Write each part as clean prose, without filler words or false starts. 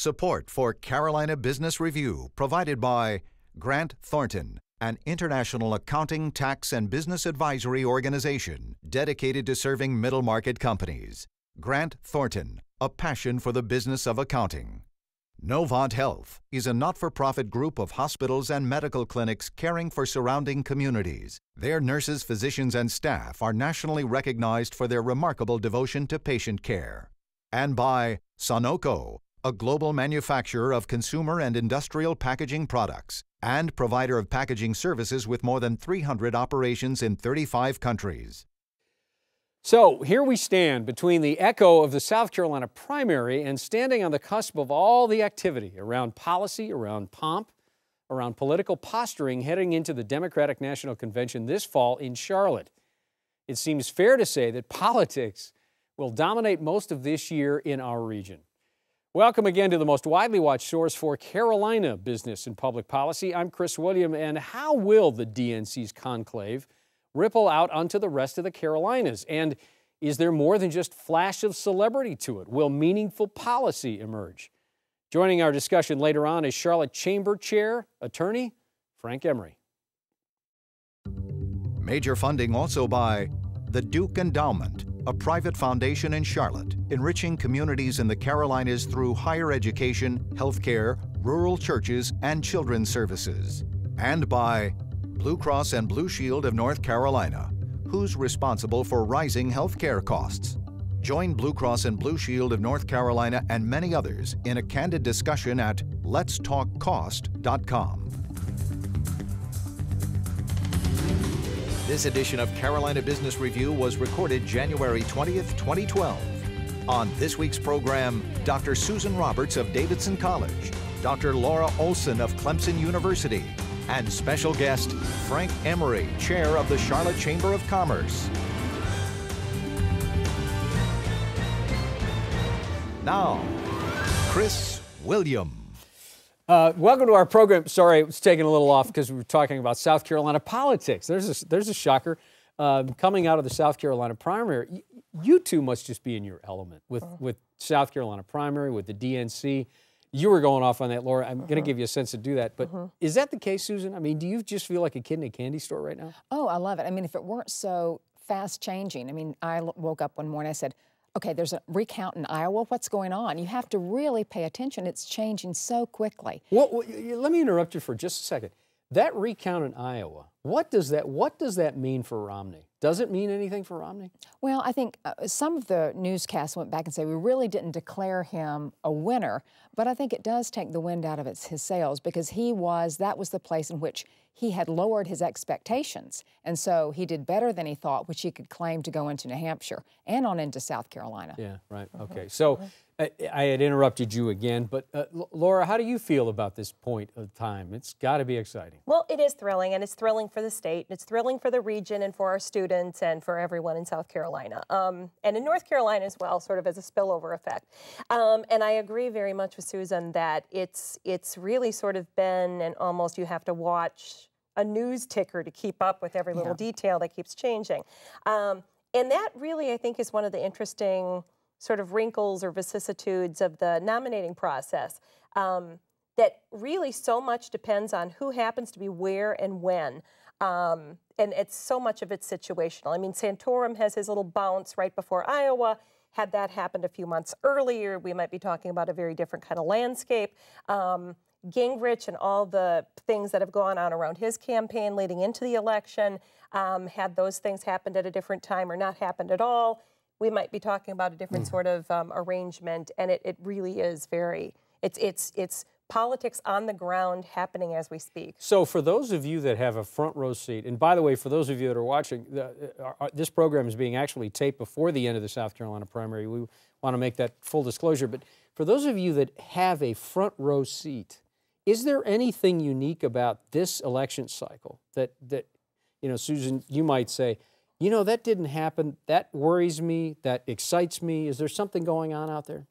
Support for Carolina Business Review provided by Grant Thornton, an international accounting, tax, and business advisory organization dedicated to serving middle-market companies. Grant Thornton, a passion for the business of accounting. Novant Health is a not-for-profit group of hospitals and medical clinics caring for surrounding communities. Their nurses, physicians, and staff are nationally recognized for their remarkable devotion to patient care. And by Sonoco, a global manufacturer of consumer and industrial packaging products and provider of packaging services with more than 300 operations in 35 countries. So here we stand between the echo of the South Carolina primary and standing on the cusp of all the activity around policy, around pomp, around political posturing heading into the Democratic National Convention this fall in Charlotte. It seems fair to say that politics will dominate most of this year in our region. Welcome again to the most widely watched source for Carolina business and public policy. I'm Chris William, and how will the DNC's conclave ripple out onto the rest of the Carolinas? And is there more than just flash of celebrity to it? Will meaningful policy emerge? Joining our discussion later on is Charlotte Chamber Chair, attorney Frank Emory. Major funding also by the Duke Endowment, a private foundation in Charlotte, enriching communities in the Carolinas through higher education, healthcare, rural churches, and children's services. And by Blue Cross and Blue Shield of North Carolina, who's responsible for rising healthcare costs. Join Blue Cross and Blue Shield of North Carolina and many others in a candid discussion at letstalkcost.com. This edition of Carolina Business Review was recorded January 20th, 2012. On this week's program, Dr. Susan Roberts of Davidson College, Dr. Laura Olson of Clemson University, and special guest Frank Emory, Chair of the Charlotte Chamber of Commerce. Now, Chris William. Welcome to our program. Sorry, it was taking a little off because we were talking about South Carolina politics. There's a shocker coming out of the South Carolina primary. You two must just be in your element with South Carolina primary, with the DNC. You were going off on that, Laura. I'm going to give you a sense to do that. But is that the case, Susan? I mean, do you just feel like a kid in a candy store right now? Oh, I love it. I mean, if it weren't so fast changing. I mean, I woke up one morning, I said, okay, there's a recount in Iowa. What's going on? You have to really pay attention. It's changing so quickly. Well, let me interrupt you for just a second. That recount in Iowa, what does that mean for Romney? Does it mean anything for Romney? Well, I think some of the newscasts went back and said we really didn't declare him a winner, but I think it does take the wind out of his sails because that was the place in which he had lowered his expectations. And so he did better than he thought, which he could claim to go into New Hampshire and on into South Carolina. Yeah, right. Okay. So I had interrupted you again, but Laura, how do you feel about this point of time? It's got to be exciting. Well, it is thrilling, and it's thrilling for the state, and it's thrilling for the region and for our students and for everyone in South Carolina. And in North Carolina as well, sort of as a spillover effect. And I agree very much with Susan that it's really sort of been and almost you have to watch a news ticker to keep up with every little detail that keeps changing. And that really, I think, is one of the interesting sort of wrinkles or vicissitudes of the nominating process, that really so much depends on who happens to be where and when. And it's so much of it's situational. I mean, Santorum has his little bounce right before Iowa. Had that happened a few months earlier, we might be talking about a very different kind of landscape. Gingrich and all the things that have gone on around his campaign leading into the election, had those things happened at a different time or not happened at all, we might be talking about a different sort of arrangement. And it really is it's politics on the ground happening as we speak. So for those of you that have a front row seat, and by the way, for those of you that are watching, this program is being actually taped before the end of the South Carolina primary. We want to make that full disclosure. But for those of you that have a front row seat, is there anything unique about this election cycle that you know, Susan, you might say, you know, that didn't happen, that worries me, that excites me? Is there something going on out there?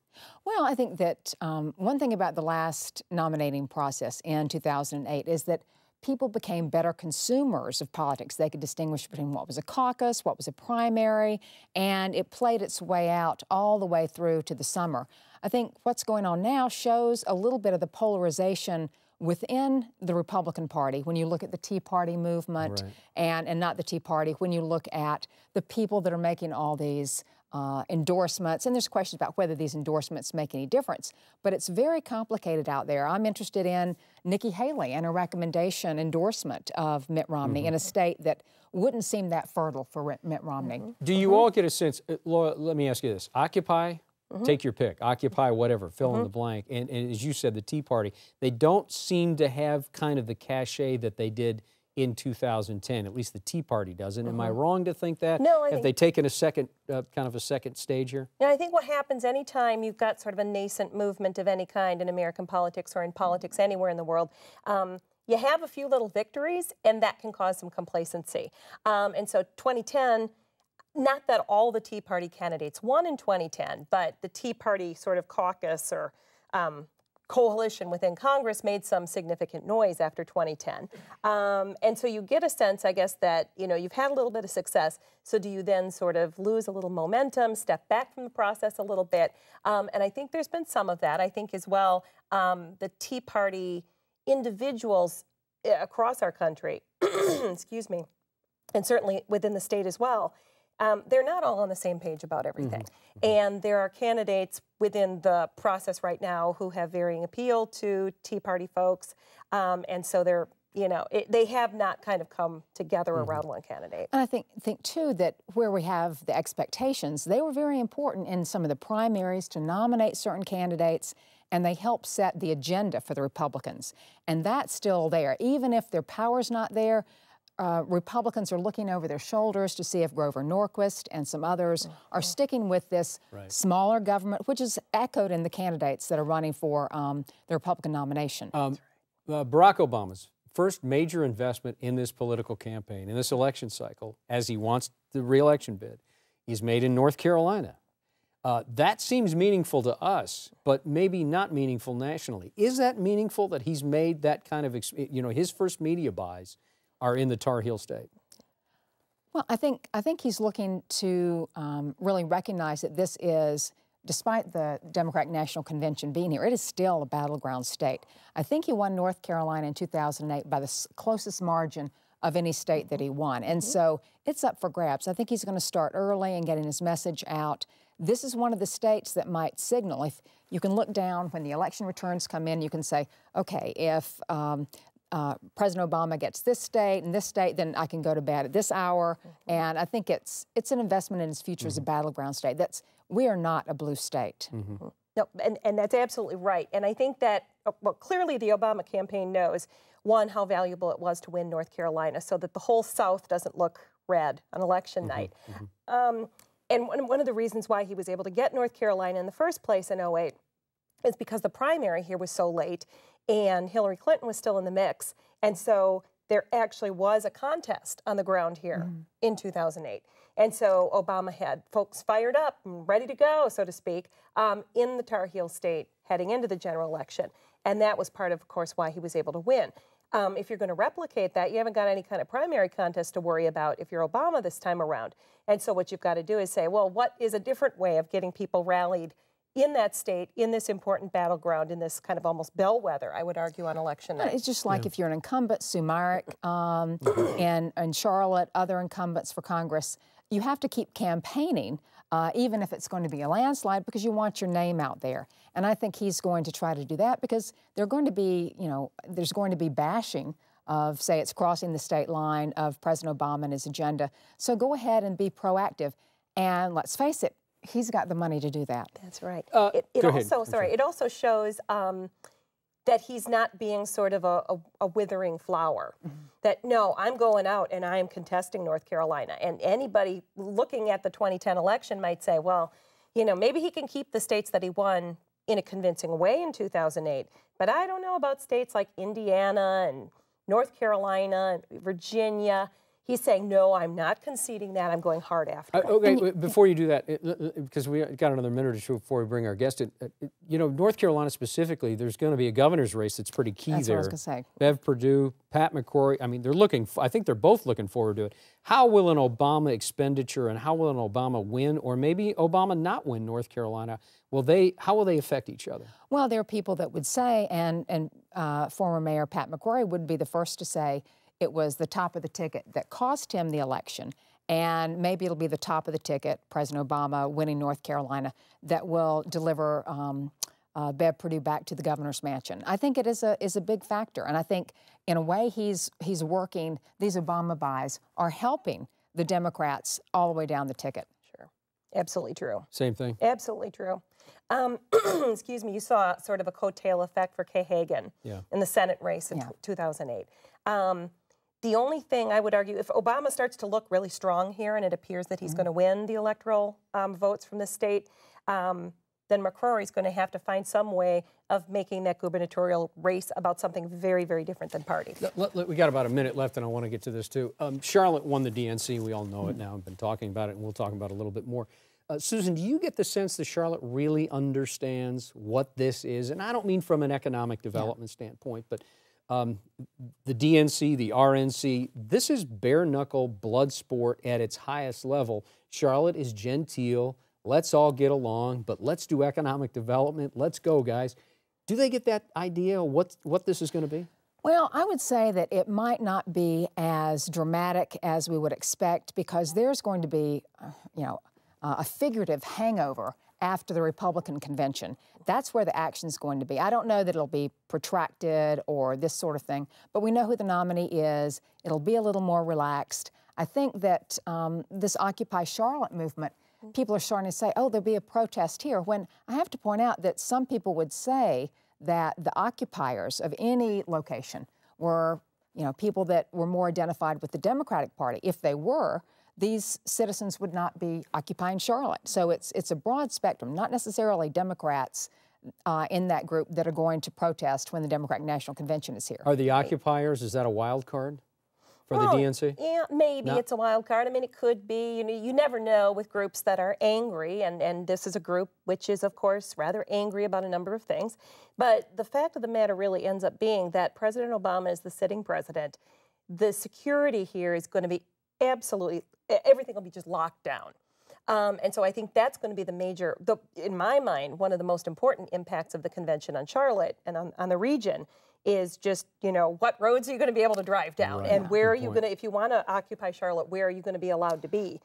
Well, I think that one thing about the last nominating process in 2008 is that people became better consumers of politics. They could distinguish between what was a caucus, what was a primary, and it played its way out all the way through to the summer. I think what's going on now shows a little bit of the polarization within the Republican Party when you look at the Tea Party movement and not the Tea Party, when you look at the people that are making all these endorsements, and there's questions about whether these endorsements make any difference, but it's very complicated out there. I'm interested in Nikki Haley and a recommendation endorsement of Mitt Romney in a state that wouldn't seem that fertile for Mitt Romney. Do you all get a sense, Laura, let me ask you this, Occupy, take your pick, Occupy whatever, fill in the blank, and as you said, the Tea Party, they don't seem to have kind of the cachet that they did in 2010, at least the Tea Party doesn't. Am I wrong to think that? No, Have they taken a second, kind of a second stage here? Yeah, I think what happens anytime you've got sort of a nascent movement of any kind in American politics or in politics anywhere in the world, you have a few little victories, and that can cause some complacency. And so 2010, not that all the Tea Party candidates won in 2010, but the Tea Party sort of caucus or coalition within Congress made some significant noise after 2010. And so you get a sense, I guess, that, you know, you've had a little bit of success. So do you then sort of lose a little momentum, step back from the process a little bit? And I think there's been some of that. I think as well, the Tea Party individuals across our country, excuse me, and certainly within the state as well, they're not all on the same page about everything. And there are candidates within the process right now who have varying appeal to Tea Party folks. And so they're, you know, they have not kind of come together around one candidate. And I think too, that where we have the expectations, they were very important in some of the primaries to nominate certain candidates, and they help set the agenda for the Republicans. And that's still there. Even if their power's not there, Republicans are looking over their shoulders to see if Grover Norquist and some others are sticking with this smaller government, which is echoed in the candidates that are running for the Republican nomination. Barack Obama's first major investment in this political campaign, in this election cycle, as he wants the re-election bid, is made in North Carolina. That seems meaningful to us, but maybe not meaningful nationally. Is that meaningful that he's made that kind of, you know, his first media buys are in the Tar Heel state? Well, I think he's looking to really recognize that this is, despite the Democratic National Convention being here, it is still a battleground state. I think he won North Carolina in 2008 by the closest margin of any state that he won. And so it's up for grabs. I think he's going to start early and getting his message out. This is one of the states that might signal. If you can look down when the election returns come in, you can say, okay, if President Obama gets this state and this state, then I can go to bed at this hour. And I think it's an investment in his future as a battleground state. We are not a blue state. No, and that's absolutely right. And I think that, well, clearly the Obama campaign knows, one, how valuable it was to win North Carolina so that the whole South doesn't look red on election night. And one of the reasons why he was able to get North Carolina in the first place in 2008 is because the primary here was so late and Hillary Clinton was still in the mix. And so there actually was a contest on the ground here in 2008. And so Obama had folks fired up and ready to go, so to speak, in the Tar Heel state heading into the general election. And that was part of course, why he was able to win. If you're going to replicate that, you haven't got any kind of primary contest to worry about if you're Obama this time around. And so what you've got to do is say, well, what is a different way of getting people rallied in that state, in this important battleground, in this kind of almost bellwether, I would argue, on election night? It's just like if you're an incumbent, Sue Myrick, and Charlotte, other incumbents for Congress, you have to keep campaigning, even if it's going to be a landslide, because you want your name out there. And I think he's going to try to do that because they're going to be, you know, there's going to be bashing of, say, it's crossing the state line of President Obama and his agenda. So go ahead and be proactive. And let's face it, he's got the money to do that. That's right. It also shows that he's not being sort of a withering flower. That, no, I'm going out and I am contesting North Carolina. And anybody looking at the 2010 election might say, well, you know, maybe he can keep the states that he won in a convincing way in 2008. But I don't know about states like Indiana and North Carolina and Virginia. He's saying, no, I'm not conceding that. I'm going hard after it. Okay, before you do that, because we got another minute or two before we bring our guest in, you know, North Carolina specifically, there's going to be a governor's race that's pretty key there. That's what I was going to say. Bev Perdue, Pat McCrory, I mean, I think they're both looking forward to it. How will an Obama expenditure and how will an Obama win, or maybe Obama not win North Carolina, how will they affect each other? Well, there are people that would say, and former Mayor Pat McCrory would be the first to say, it was the top of the ticket that cost him the election, and maybe it'll be the top of the ticket, President Obama winning North Carolina, that will deliver Bev Perdue back to the governor's mansion. I think it is a big factor, and I think in a way he's working. These Obama buys are helping the Democrats all the way down the ticket. Sure, absolutely true. Same thing. Absolutely true. Excuse me. You saw sort of a coattail effect for Kay Hagan in the Senate race in 2008. The only thing I would argue, if Obama starts to look really strong here and it appears that he's going to win the electoral votes from the state, then McCrory's going to have to find some way of making that gubernatorial race about something very, very different than party. We got about a minute left, and I want to get to this too. Charlotte won the DNC. We all know it now. I've been talking about it, and we'll talk about it a little bit more. Susan, do you get the sense that Charlotte really understands what this is? And I don't mean from an economic development standpoint, but the DNC, the RNC, this is bare-knuckle blood sport at its highest level. Charlotte is genteel. Let's all get along, but let's do economic development. Let's go, guys. Do they get that idea what this is going to be? Well, I would say that it might not be as dramatic as we would expect, because there's going to be, a figurative hangover after the Republican convention. That's where the action is going to be. I don't know that it'll be protracted or this sort of thing, but we know who the nominee is. It'll be a little more relaxed. I think that this Occupy Charlotte movement, people are starting to say, oh, there'll be a protest here, when I have to point out that some people would say that the occupiers of any location were, people that were more identified with the Democratic Party. If they were, these citizens would not be occupying Charlotte. So it's a broad spectrum, not necessarily Democrats in that group that are going to protest when the Democratic National Convention is here. Are the occupiers, is that a wild card for the DNC? Yeah, maybe it's a wild card. I mean, it could be. You never know with groups that are angry, and this is a group which is, of course, rather angry about a number of things. But the fact of the matter really ends up being that President Obama is the sitting president. The security here is going to be absolutely, everything will be just locked down. And so I think that's going to be the major, in my mind, one of the most important impacts of the convention on Charlotte and on the region is just, what roads are you going to be able to drive down? Right. And where are you going to, if you want to occupy Charlotte, where are you going to be allowed to be?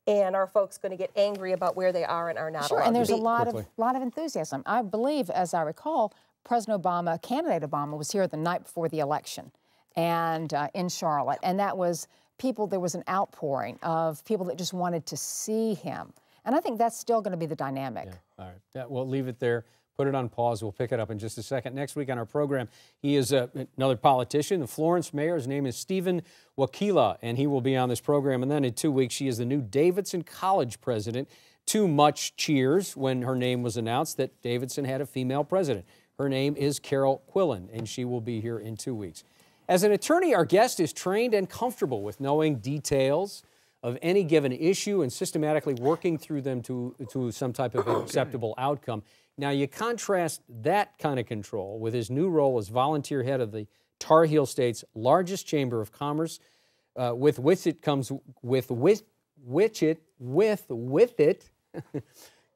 And are folks going to get angry about where they are and are not allowed to be? Sure, and there's a lot of enthusiasm. I believe, as I recall, President Obama, candidate Obama, was here the night before the election and in Charlotte, and that was there was an outpouring of people that just wanted to see him. And I think that's still going to be the dynamic. Yeah. All right. We'll leave it there. Put it on pause. We'll pick it up in just a second. Next week on our program, he is another politician. The Florence mayor, his name is Stephen Wakila, and he will be on this program. And then in 2 weeks, she is the new Davidson College president. Too much cheers when her name was announced that Davidson had a female president. Her name is Carol Quillen, and she will be here in 2 weeks. As an attorney, our guest is trained and comfortable with knowing details of any given issue and systematically working through them to some type of acceptable outcome. Now, you contrast that kind of control with his new role as volunteer head of the Tar Heel State's largest chamber of commerce, with which it comes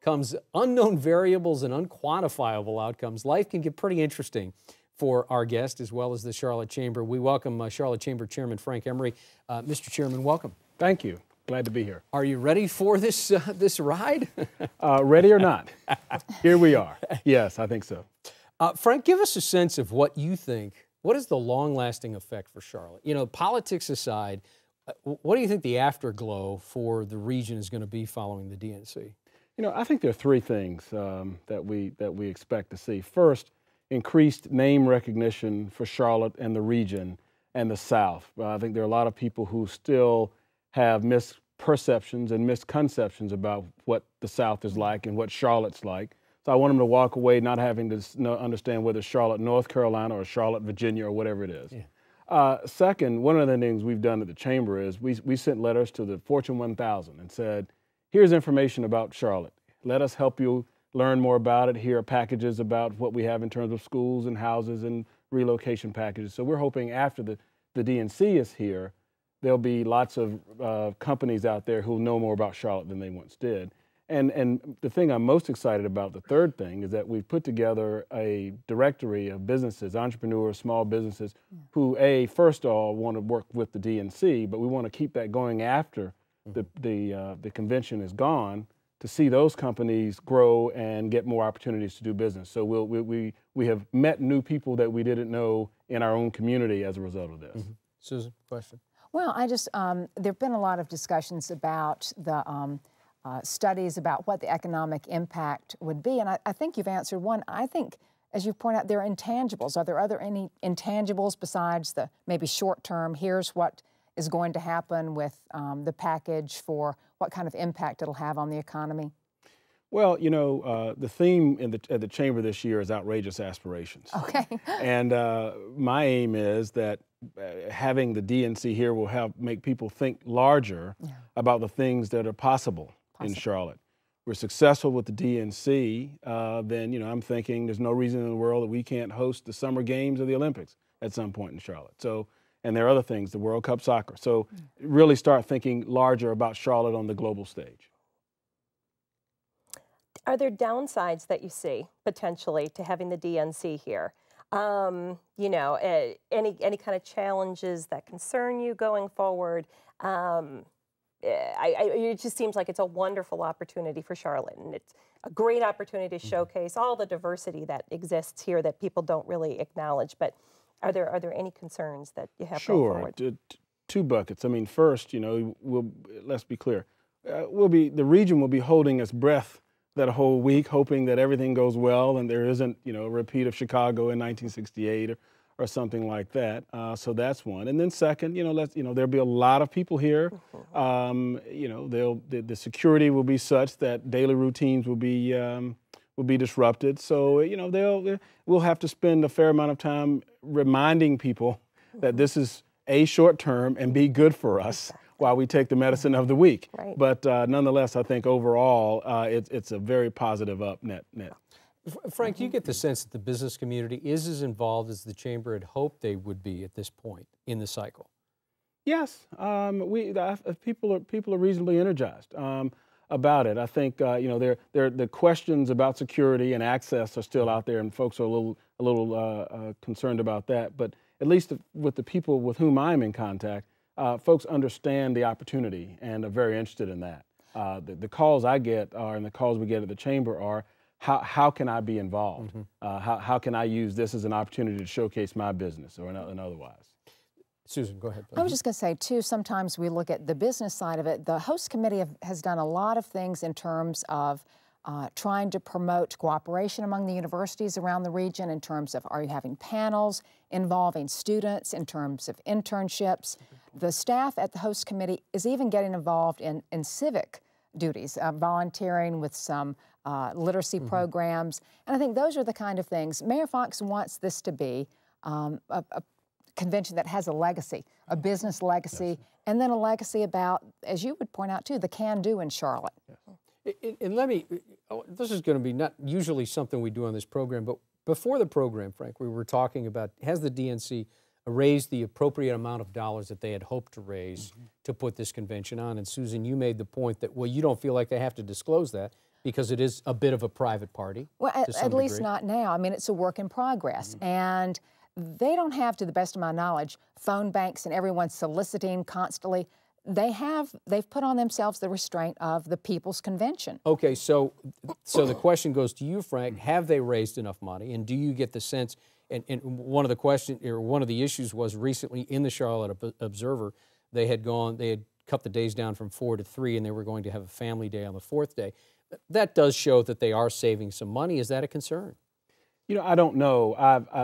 comes unknown variables and unquantifiable outcomes. Life can get pretty interesting for our guest as well as the Charlotte Chamber. We welcome Charlotte Chamber Chairman Frank Emory. Mr. Chairman, welcome. Thank you. Glad to be here. Are you ready for this ride? Ready or not, here we are. Yes, I think so. Frank, give us a sense of what you think. What is the long-lasting effect for Charlotte? Politics aside, what do you think the afterglow for the region is going to be following the DNC? I think there are three things that we expect to see. First, increased name recognition for Charlotte and the region and the South. I think there are a lot of people who still have misperceptions and misconceptions about what the South is like and what Charlotte's like. So I want them to walk away not having to understand whether Charlotte, North Carolina or Charlotte, Virginia or whatever it is. Yeah. Second, one of the things we've done at the Chamber is we sent letters to the Fortune 1000 and said, here's information about Charlotte. Let us help you learn more about it. Here are packages about what we have in terms of schools and houses and relocation packages. So we're hoping after the DNC is here, there'll be lots of companies out there who'll know more about Charlotte than they once did. And the thing I'm most excited about, the third thing, is that we've put together a directory of businesses, entrepreneurs, small businesses, who, first of all, want to work with the DNC, but we want to keep that going after the convention is gone, to see those companies grow and get more opportunities to do business. So we have met new people that we didn't know in our own community as a result of this. Susan, question? Well, I just, there have been a lot of discussions about the studies about what the economic impact would be, and I think you've answered one. I think, as you point out, there are intangibles. Are there any intangibles besides the maybe short-term, here's what is going to happen with the package for what kind of impact it'll have on the economy? Well, you know, the theme at the Chamber this year is outrageous aspirations. Okay. And my aim is that having the DNC here will make people think larger about the things that are possible in Charlotte. We're successful with the DNC, then, you know, I'm thinking there's no reason in the world that we can't host the Summer Games or the Olympics at some point in Charlotte. So, and there are other things, the World Cup soccer. So really start thinking larger about Charlotte on the global stage. Are there downsides that you see potentially to having the DNC here? You know, any kind of challenges that concern you going forward? It just seems like it's a wonderful opportunity for Charlotte, and it's a great opportunity to showcase all the diversity that exists here that people don't really acknowledge. But are there any concerns that you have going forward? Sure. Two buckets. I mean, first, you know, let's be clear. The region will be holding its breath that whole week, hoping that everything goes well and there isn't, you know, a repeat of Chicago in 1968 or something like that. So that's one. And then second, you know, there'll be a lot of people here. You know, the security will be such that daily routines will be disrupted. So, you know, we'll have to spend a fair amount of time reminding people that this is A, short term, and B, good for us while we take the medicine of the week. Right. But nonetheless, I think overall it's a very positive net. Frank, do you get the sense that the business community is as involved as the Chamber had hoped they would be at this point in the cycle? Yes, people are reasonably energized about it. I think you know, the questions about security and access are still out there, and folks are a little concerned about that. But at least with the people with whom I'm in contact, folks understand the opportunity and are very interested in that. The calls I get and the calls we get at the Chamber are, how can I be involved? How can I use this as an opportunity to showcase my business or otherwise? Susan, go ahead. I was just going to say, too, sometimes we look at the business side of it. The host committee has done a lot of things in terms of trying to promote cooperation among the universities around the region in terms of, are you having panels involving students, in terms of internships. The staff at the host committee is even getting involved in civic duties, volunteering with some literacy programs. And I think those are the kind of things. Mayor Fox wants this to be a convention that has a legacy, a business legacy, and then a legacy about, as you would point out too, the can-do in Charlotte. And let me, this is going to be not usually something we do on this program, but before the program, Frank, we were talking about, has the DNC raised the appropriate amount of dollars that they had hoped to raise to put this convention on? And Susan, you made the point that, well, you don't feel like they have to disclose that because it is a bit of a private party. Well, at least not now. I mean, it's a work in progress. And they don't have, to the best of my knowledge, phone banks and everyone soliciting constantly. They've put on themselves the restraint of the People's Convention. Okay, so the question goes to you, Frank. Have they raised enough money? And do you get the sense, and one of the issues was recently in the Charlotte Observer, they had cut the days down from 4 to 3, and they were going to have a family day on the 4th day. That does show that they are saving some money. Is that a concern? You know, I don't know.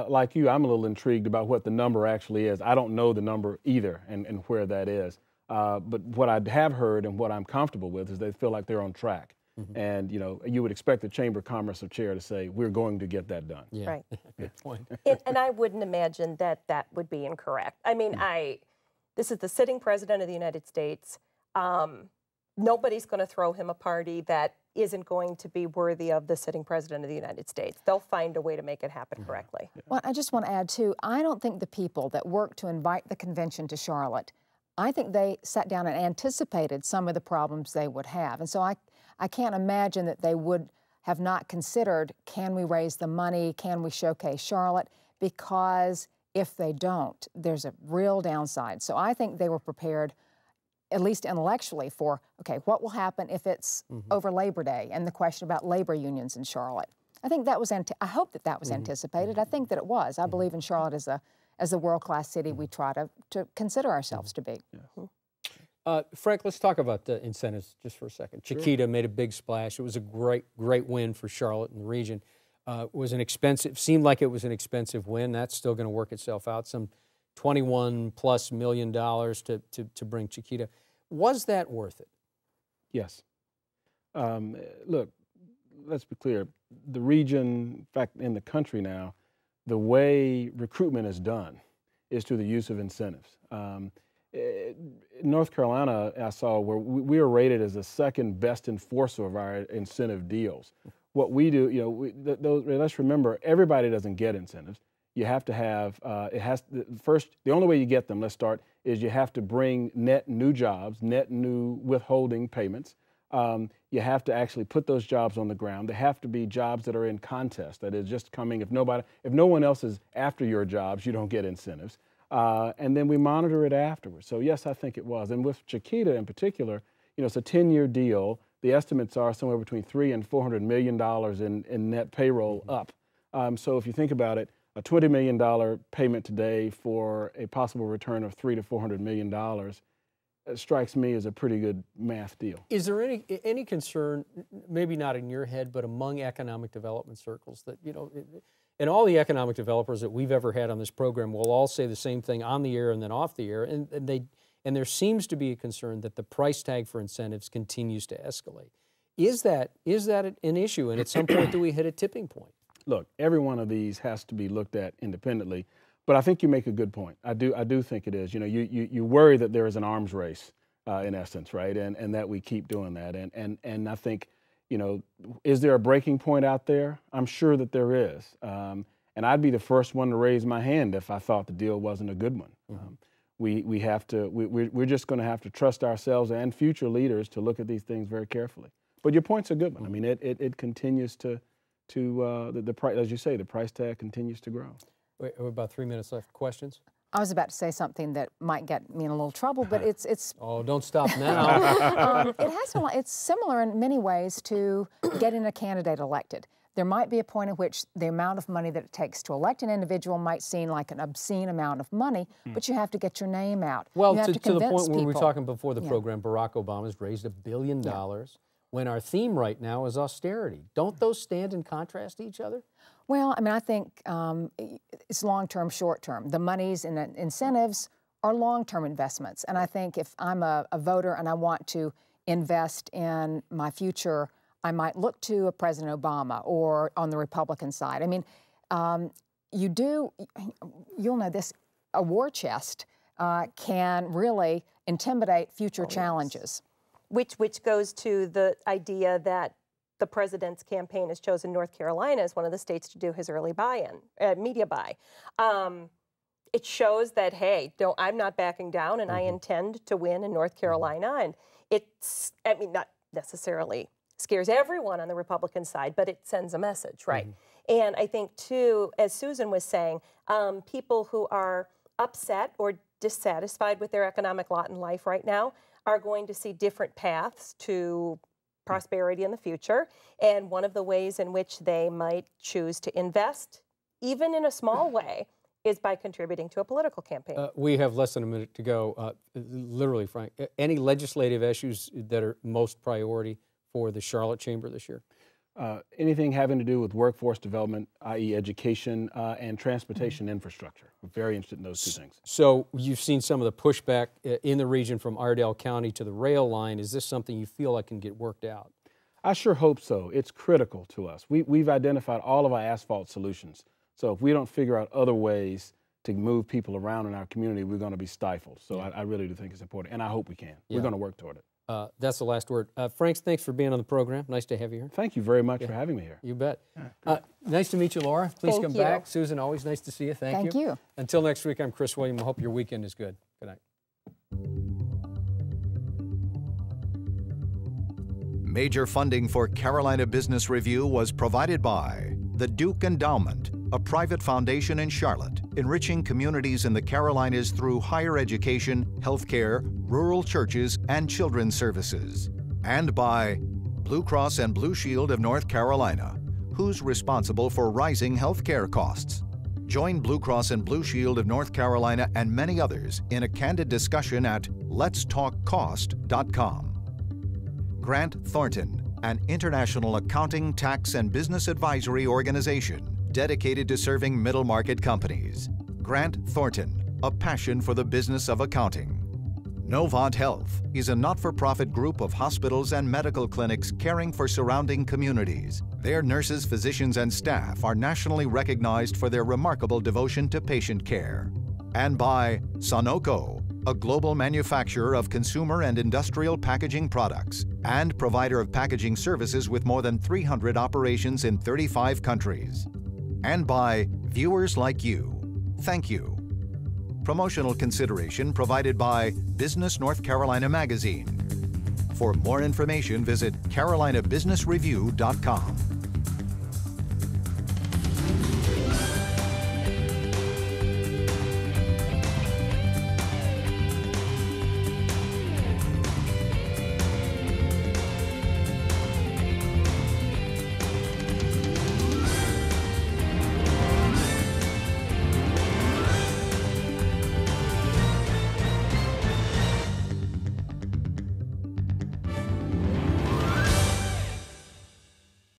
Like you, I'm a little intrigued about what the number actually is. I don't know the number either and where that is. But what I have heard and what I'm comfortable with is they feel like they're on track. And, you know, you would expect the Chamber of Commerce chair to say, we're going to get that done. Yeah. Right. Good point. And I wouldn't imagine that that would be incorrect. I mean, this is the sitting president of the United States. Nobody's going to throw him a party that isn't going to be worthy of the sitting president of the United States. They'll find a way to make it happen correctly. Well, I just want to add, too, I don't think the people that worked to invite the convention to Charlotte, I think they sat down and anticipated some of the problems they would have. And so I can't imagine that they would have not considered, can we raise the money, can we showcase Charlotte? Because if they don't, there's a real downside. So I think they were prepared, at least intellectually, for, okay, what will happen if it's over Labor Day and the question about labor unions in Charlotte. I think that was, I hope that that was anticipated. I think that it was. I believe in Charlotte as a world-class city we try to consider ourselves to be. Frank, let's talk about the incentives just for a second. Sure. Chiquita made a big splash. It was a great win for Charlotte and the region. It was an expensive, seemed like it was an expensive win. That's still going to work itself out. Some $21+ million to bring Chiquita. Was that worth it? Yes. Look, let's be clear. The region, in fact, in the country now, the way recruitment is done is through the use of incentives. In North Carolina, I saw where we are rated as the second best enforcer of our incentive deals. What we do, you know, let's remember, everybody doesn't get incentives. You have to have, the only way you get them, let's start, is you have to bring net new jobs, net new withholding payments. You have to actually put those jobs on the ground. They have to be jobs that are in contest, that is just coming, if no one else is after your jobs, you don't get incentives. And then we monitor it afterwards. So yes, I think it was. And with Chiquita in particular, you know, it's a 10-year deal. The estimates are somewhere between $300 and $400 million in net payroll up. So if you think about it, a $20 million payment today for a possible return of $300 to $400 million strikes me as a pretty good math deal. Is there any concern, maybe not in your head, but among economic development circles that, you know, and all the economic developers that we've ever had on this program will all say the same thing on the air and then off the air, and there seems to be a concern that the price tag for incentives continues to escalate. Is that an issue? And at some point, do we hit a tipping point? Look, every one of these has to be looked at independently, but I think you make a good point. I do think it is. You know, you worry that there is an arms race in essence, right? And that we keep doing that. And I think, you know, is there a breaking point out there? I'm sure that there is. And I'd be the first one to raise my hand if I thought the deal wasn't a good one. We're just going to have to trust ourselves and future leaders to look at these things very carefully. But your point's a good one. I mean, it continues to the price, as you say, the price tag continues to grow. Wait, we're about 3 minutes left. Questions? I was about to say something that might get me in a little trouble, but it's. Oh, don't stop now. It's similar in many ways to getting a candidate elected. There might be a point at which the amount of money that it takes to elect an individual might seem like an obscene amount of money, but you have to get your name out. Well, you have to the point where people. we were talking before the program, Barack Obama's raised $1 billion when our theme right now is austerity. Don't those stand in contrast to each other? Well, I mean, I think it's long-term, short-term. The monies and the incentives are long-term investments. And I think if I'm a voter and I want to invest in my future, I might look to a President Obama or on the Republican side. I mean, you'll know this, a war chest can really intimidate future challenges. Which goes to the idea that the president's campaign has chosen North Carolina as one of the states to do his early media buy. It shows that, hey, I'm not backing down and I intend to win in North Carolina. And it's, I mean, not necessarily scares everyone on the Republican side, but it sends a message, right? And I think, too, as Susan was saying, people who are upset or dissatisfied with their economic lot in life right now are going to see different paths to prosperity in the future. And one of the ways in which they might choose to invest, even in a small way, is by contributing to a political campaign. We have less than a minute to go. Literally, Frank, any legislative issues that are most priority for the Charlotte Chamber this year? Anything having to do with workforce development, i.e. education, and transportation infrastructure. We're very interested in those two things. So you've seen some of the pushback in the region from Iredell County to the rail line. Is this something you feel like can get worked out? I sure hope so. It's critical to us. We've identified all of our asphalt solutions. So if we don't figure out other ways to move people around in our community, we're going to be stifled. So I really do think it's important, and I hope we can. We're going to work toward it. That's the last word. Frank, thanks for being on the program. Nice to have you here. Thank you very much for having me here. You bet. Nice to meet you, Laura. Please come back. Susan, always nice to see you. Thank you. Until next week, I'm Chris William. I hope your weekend is good. Good night. Major funding for Carolina Business Review was provided by the Duke Endowment, a private foundation in Charlotte, enriching communities in the Carolinas through higher education, healthcare, rural churches, and children's services. And by Blue Cross and Blue Shield of North Carolina, who's responsible for rising healthcare costs. Join Blue Cross and Blue Shield of North Carolina and many others in a candid discussion at letstalkcost.com. Grant Thornton, an international accounting, tax, and business advisory organization dedicated to serving middle-market companies. Grant Thornton, a passion for the business of accounting. Novant Health is a not-for-profit group of hospitals and medical clinics caring for surrounding communities. Their nurses, physicians, and staff are nationally recognized for their remarkable devotion to patient care. And by Sonoco, a global manufacturer of consumer and industrial packaging products and provider of packaging services with more than 300 operations in 35 countries. And by viewers like you. Thank you. Promotional consideration provided by Business North Carolina Magazine. For more information, visit carolinabusinessreview.com.